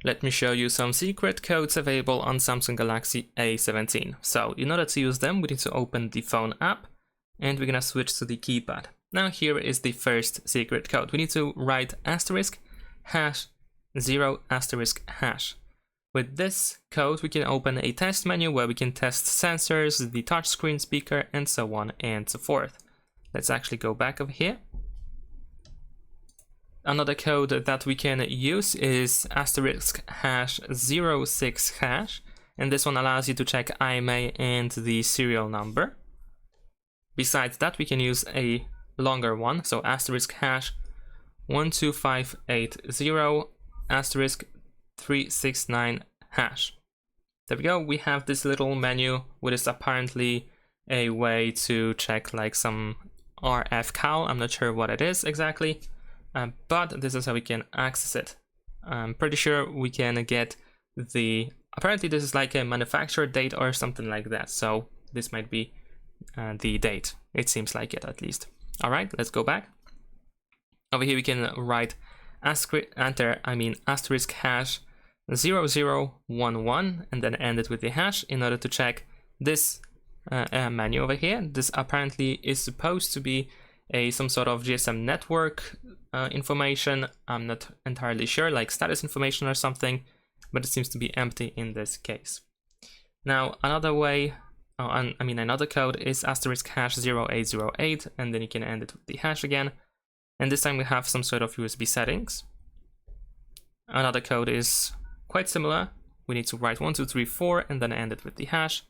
Let me show you some secret codes available on Samsung Galaxy A17. So in order to use them, we need to open the phone app and we're gonna switch to the keypad. Now here is the first secret code. We need to write *#0*#. With this code, we can open a test menu where we can test sensors, the touchscreen, speaker, and so on and so forth. Let's actually go back over here. Another code that we can use is *#06#, and this one allows you to check IMEI and the serial number. Besides that, we can use a longer one, so *#12580*369#. There we go, we have this little menu, which is apparently a way to check like some RF cal. I'm not sure what it is exactly. But this is how we can access it. I'm pretty sure we can get apparently this is like a manufacturer date or something like that, so this might be the date. It seems like it, at least. Alright, let's go back. Over here we can write *#0011 and then end it with the hash in order to check this menu over here. This apparently is supposed to be some sort of GSM network information. I'm not entirely sure, like status information or something, but it seems to be empty in this case. Now another way, another code is *#0808, and then you can end it with the hash again, and this time we have some sort of USB settings. Another code is quite similar. We need to write 1234 and then end it with the hash.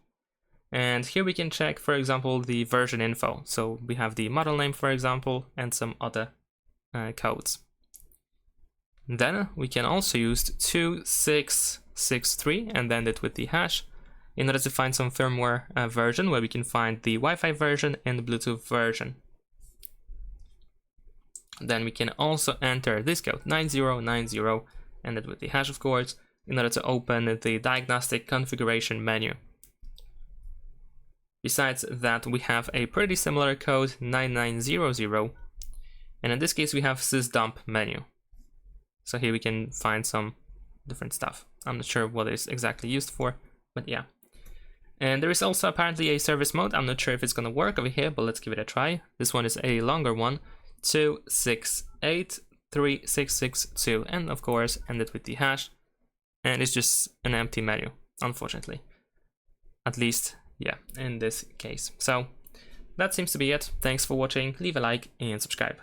And here we can check, for example, the version info. So we have the model name, for example, and some other codes. Then we can also use 2663 and end it with the hash in order to find some firmware version, where we can find the Wi-Fi version and the Bluetooth version. Then we can also enter this code 9090, end it with the hash, of course, in order to open the diagnostic configuration menu. Besides that, we have a pretty similar code 9900, and in this case we have sysdump menu. So here we can find some different stuff. I'm not sure what it's exactly used for, but yeah. And there is also apparently a service mode. I'm not sure if it's gonna work over here, but let's give it a try. This one is a longer one, 2683662, and of course end it with the hash, and it's just an empty menu, unfortunately. At least, yeah, in this case. So that seems to be it. Thanks for watching, leave a like and subscribe.